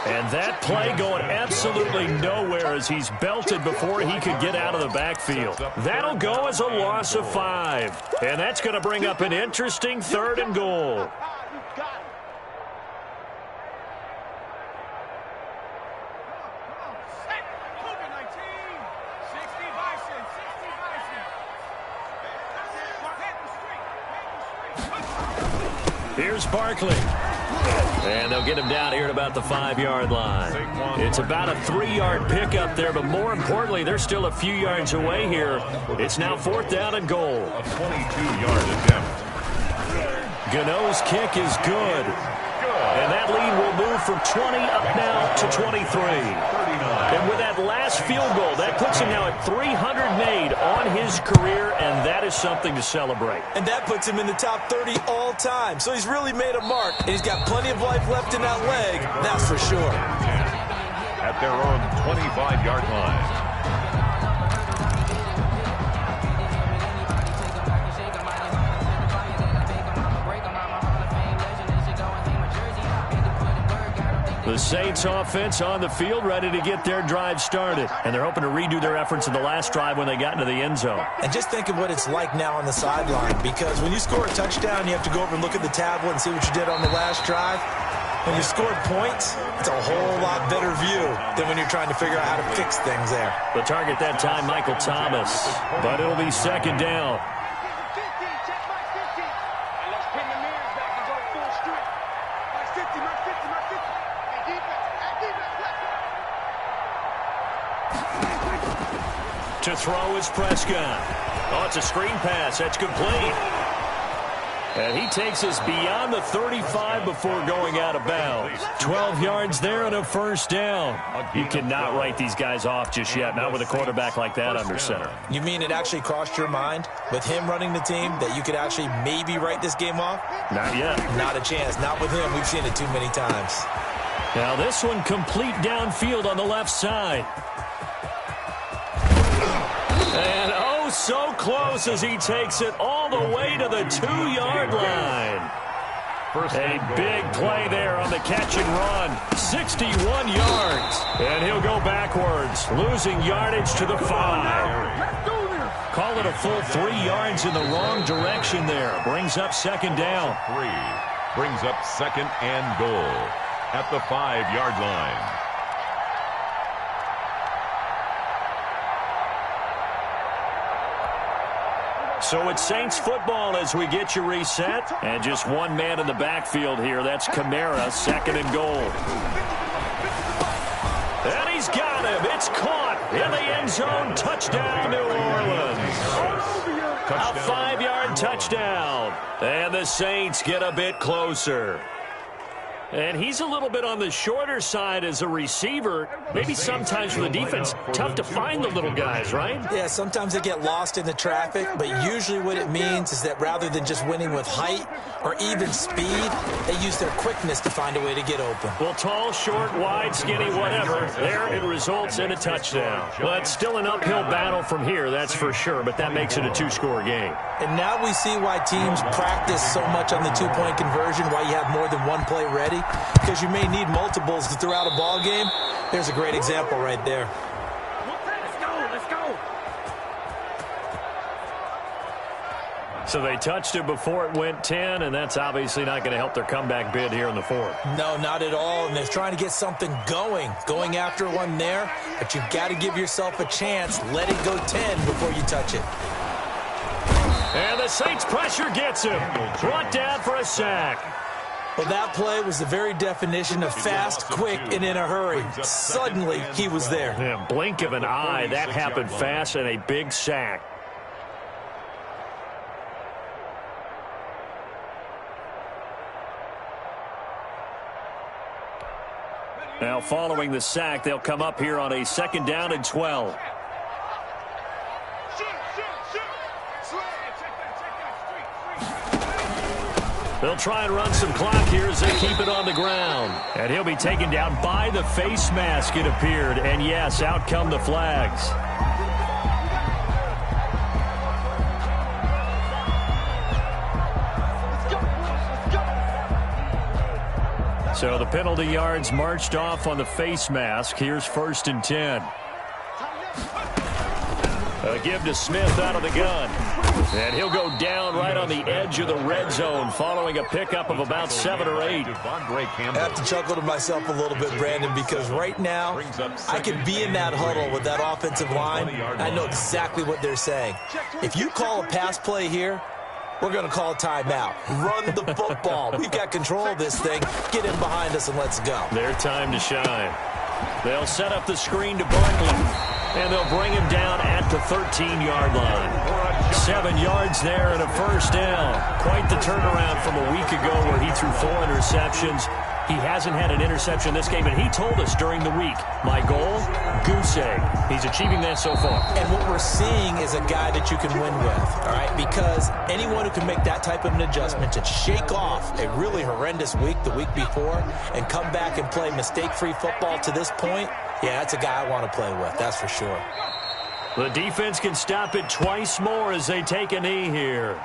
Speaker 1: And that play going absolutely nowhere as he's belted before he could get out of the backfield. That'll go as a loss of 5. And that's going to bring up an interesting 3rd and goal. Here's Barkley. And they'll get him down here at about the 5-yard line. It's about a 3-yard pickup there, but more importantly, they're still a few yards away here. It's now 4th down and goal.
Speaker 3: A 22-yard attempt.
Speaker 1: Gano's kick is good. And that lead will move from 20 up now to 23. And with that last field goal, that puts him now at 300 made on his career, and that is something to celebrate.
Speaker 2: And that puts him in the top 30 all time. So he's really made a mark, and he's got plenty of life left in that leg, that's for sure.
Speaker 3: At their own 25-yard line.
Speaker 1: The Saints offense on the field, ready to get their drive started. And they're hoping to redo their efforts in the last drive when they got into the end zone.
Speaker 2: And just think of what it's like now on the sideline, because when you score a touchdown, you have to go over and look at the tablet and see what you did on the last drive. When you scored points, it's a whole lot better view than when you're trying to figure out how to fix things there.
Speaker 1: The target that time, Michael Thomas. But it'll be second down. To throw is Prescott. Oh, it's a screen pass. That's complete. And he takes us beyond the 35 before going out of bounds. 12 yards there and a first down. You cannot write these guys off just yet, not with a quarterback like that under center.
Speaker 2: You mean it actually crossed your mind with him running the team that you could actually maybe write this game off?
Speaker 1: Not yet.
Speaker 2: Not a chance. Not with him. We've seen it too many times.
Speaker 1: Now this one complete downfield on the left side. And oh, so close as he takes it all the way to the 2-yard line. A big play there on the catch and run. 61 yards. And he'll go backwards, losing yardage to the 5. Call it a full 3 yards in the wrong direction there. Brings up second down.
Speaker 3: 3. Brings up second and goal at the 5-yard line.
Speaker 1: So it's Saints football as we get you reset. And just one man in the backfield here. That's Kamara, second and goal. And he's got him. It's caught in the end zone. Touchdown, New Orleans. A 5-yard touchdown. And the Saints get a bit closer. And he's a little bit on the shorter side as a receiver. Maybe sometimes for the defense, tough to find the little guys, right?
Speaker 2: Yeah, sometimes they get lost in the traffic, but usually what it means is that rather than just winning with height or even speed, they use their quickness to find a way to get open.
Speaker 1: Well, tall, short, wide, skinny, whatever, there it results in a touchdown. But still an uphill battle from here, that's for sure, but that makes it a 2-score game.
Speaker 2: And now we see why teams practice so much on the 2-point conversion, why you have more than one play ready, because you may need multiples throughout a ball game. There's a great example right there.
Speaker 4: Let's go.
Speaker 1: So they touched it before it went 10, and that's obviously not going to help their comeback bid here in the 4th.
Speaker 2: No, not at all, and they're trying to get something going after one there, but you've got to give yourself a chance. Let it go 10 before you touch it.
Speaker 1: And the Saints pressure gets him. Brought down for a sack.
Speaker 2: Well, that play was the very definition of fast, quick, and in a hurry. Suddenly, he was there.
Speaker 1: Yeah, blink of an eye, that happened fast, and a big sack. Now, following the sack, they'll come up here on a 2nd down and 12. They'll try and run some clock here as they keep it on the ground. And he'll be taken down by the face mask, it appeared. And, yes, out come the flags. So the penalty yards marched off on the face mask. Here's 1st and 10. A give to Smith out of the gun. And he'll go down right on the edge of the red zone following a pickup of about 7 or 8.
Speaker 2: I have to chuckle to myself a little bit, Brandon, because right now I could be in that huddle with that offensive line. I know exactly what they're saying. If you call a pass play here, we're going to call a timeout. Run the football. We've got control of this thing. Get in behind us and let's go.
Speaker 1: Their time to shine. They'll set up the screen to Barkley. And they'll bring him down at the 13-yard line. 7 yards there and a first down. Quite the turnaround from a week ago where he threw 4 interceptions. He hasn't had an interception this game, and he told us during the week, my goal, goose egg. He's achieving that so far.
Speaker 2: And what we're seeing is a guy that you can win with, all right? Because anyone who can make that type of an adjustment and shake off a really horrendous week the week before and come back and play mistake-free football to this point, yeah, that's a guy I want to play with, that's for sure.
Speaker 1: The defense can stop it twice more as they take a knee here.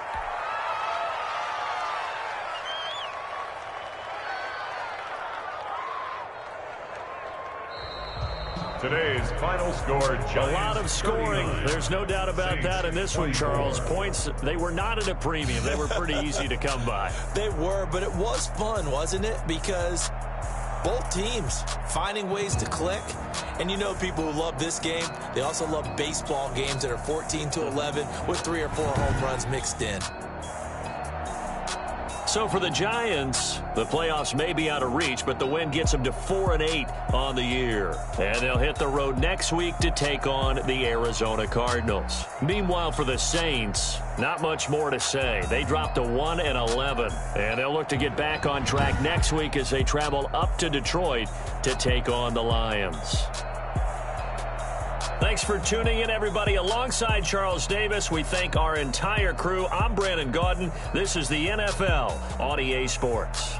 Speaker 3: Today's final score, Giants.
Speaker 1: A lot of scoring.
Speaker 3: 39.
Speaker 1: There's no doubt about
Speaker 3: Saints
Speaker 1: that in this one,
Speaker 3: 24.
Speaker 1: Charles. Points, they were not at a premium. They were pretty easy to come by.
Speaker 2: They were, but it was fun, wasn't it? Because both teams finding ways to click. And you know people who love this game, they also love baseball games that are 14-11 with 3 or 4 home runs mixed in.
Speaker 1: So for the Giants, the playoffs may be out of reach, but the win gets them to 4-8 on the year. And they'll hit the road next week to take on the Arizona Cardinals. Meanwhile, for the Saints, not much more to say. They dropped to 1-11, and they'll look to get back on track next week as they travel up to Detroit to take on the Lions. Thanks for tuning in, everybody. Alongside Charles Davis, we thank our entire crew. I'm Brandon Gaudin. This is the NFL on EA Sports.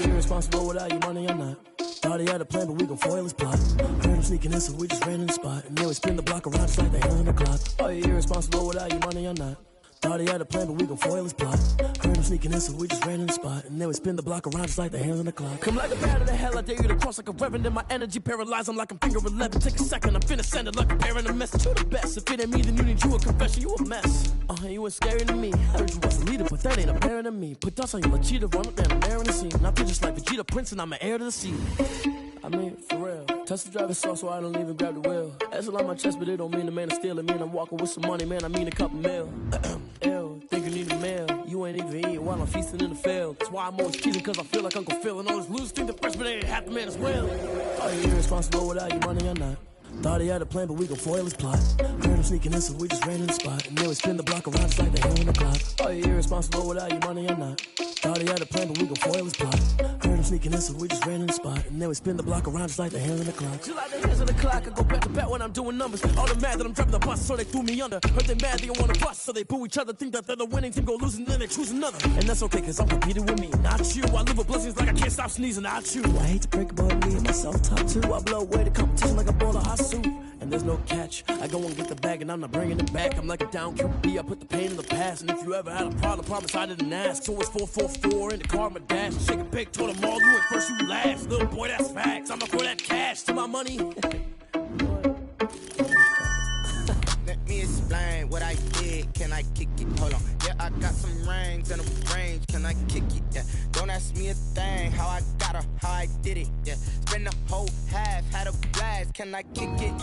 Speaker 5: Irresponsible without your money or not. Thought he had a plan, but we gon' foil his plot. Heard him sneaking in, so we just ran in the spot. And then we spin the block around just like the hand on the clock. Are you irresponsible without your money or not? Thought he had a plan, but we gon' foil his plot. Heard him sneaking in, so we just ran in the spot. And then we spin the block around just like the hands on the clock. Come like a bat of the hell, I dare you to cross like a reverend. In my energy paralyzed, I'm like I'm finger 11. Take a second, I'm finna send it like a parent a message. You the best, if it ain't me, then you need you a confession. You a mess, you ain't scary to me. Heard you was a leader, but that ain't apparent to me. Put dust on you, like cheetah, run up down the air in the scene. I feel just like Vegeta Prince, and I'm an heir to the sea. I mean, for real. Touch the driver's soft, so I don't even grab the wheel. That's on my chest, but it don't mean the man is stealing. Man, I'm walking with some money, man, I mean a couple mil. Ew, think you need a meal. You ain't even eating while I'm feasting in the field. That's why I'm always cheating, cause I feel like Uncle Phil. And all this losers think the freshman ain't half the man as well. Are you irresponsible without your money or not? Thought he had a plan, but we gon' foil his plot. Heard him sneaking in, so we just ran in the spot. And then we spin the block around just like the hand on the clock. Are you irresponsible without your money or not? Thought he had a plan, but we gon' foil his plot. Heard him sneaking in, so we just ran in the spot. And then we spin the block around just like the hand on the clock. Just like the hands on the clock, I go back to back when I'm doing numbers. All the mad that I'm driving the bus, so they threw me under. Heard they mad, they don't wanna bust, so they boo each other. Think that they're the winning team, go losing, then they choose another. And that's okay, cause I'm competing with me, not you. I live with blessings like I can't stop sneezing, not you. I hate to break it, but me and myself top two. I blow away the competition like a bowl of hot soup. And there's no catch. I go and get the bag, and I'm not bringing it back. I'm like a down QB, I put the pain in the past. And if you ever had a problem, promise I didn't ask. So it's 444 in the car, my dash. Shake a big, told them all, you ain't first, you last. Little boy, that's facts. I'ma throw that cash to my money.
Speaker 6: Let me explain what I did. Can I kick it? Hold on. Yeah, I got some rings and a range. Can I kick it? Yeah. Don't ask me a thing. How I got her, how I did it. Yeah. Spend the whole half, had a blast. Can I kick it?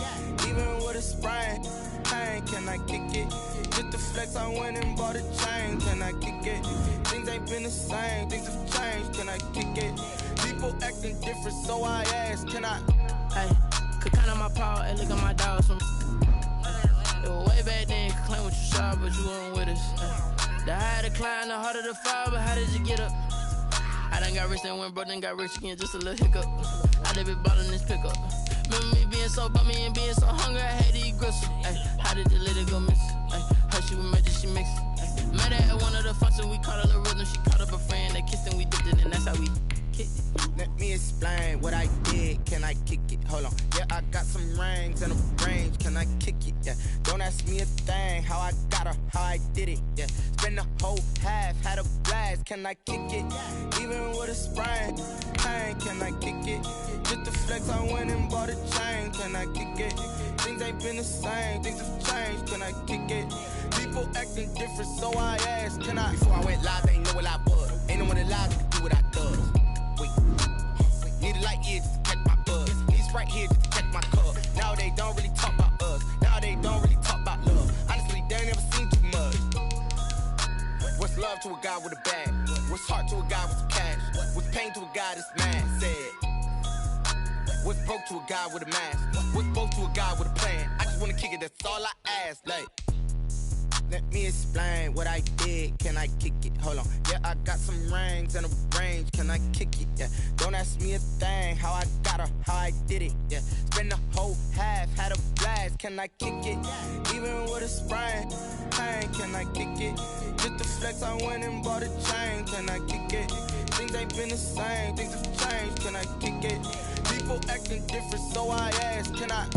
Speaker 6: Even with a sprain, pain. Can I kick it? Just the flex, I went and bought a chain. Can I kick it? Things ain't been the same. Things have changed. Can I kick it? People acting different, so I asked. Can I?
Speaker 7: Hey, could count on my power and look at my dogs from. It was way back then, could claim what you saw, but you weren't with us. The higher the climb, the harder the fall, but how did you get up? I done got rich and went broke, then got rich again, just a little hiccup. I done been ballin' this pickup. Remember me being so bummy and being so hungry, I had to eat gristle. How did the lady go miss? Her she was magic, she mixed. Met her at one of the functions, we caught her the rhythm, she caught up a friend, they kissed and we dipped it, and that's how we kicked it.
Speaker 6: Let me explain what I did. Can I kick it? Hold on. Yeah, I got some rings and a range. Can I kick it? Yeah. Don't ask me a thing. How I got her, how I did it. Yeah. Spend the whole half, had a blast. Can I kick it? Even with a sprain, pain. Can I kick it? Just the flex, I went and bought a chain. Can I kick it? Things ain't been the same. Things have changed. Can I kick it? People acting different, so I asked. Can I? Before I went live, they ain't know what I was. Ain't no one alive that could do what I does. Need a light here just to catch my buzz. Need Sprite here just to catch my cup. Now they don't really talk about us. Now they don't really talk about love. Honestly, they ain't never seen too much. What's love to a guy with a bag? What's heart to a guy with some cash? What's pain to a guy that's mad? Said. What's broke to a guy with a mask? What's both to a guy with a plan? I just wanna kick it, that's all I ask. Like, Let me explain what I did. Can I kick it? Hold on. Yeah, I got some rings and a range. Can I kick it? Yeah. Don't ask me a thing. How I got her, how I did it. Yeah. Spend the whole half, had a blast. Can I kick it? Even with a sprain. Pain, can I kick it? Just the flex, I went and bought a chain. Can I kick it? Things ain't been the same. Things have changed. Can I kick it? People acting different, so I ask. Can I?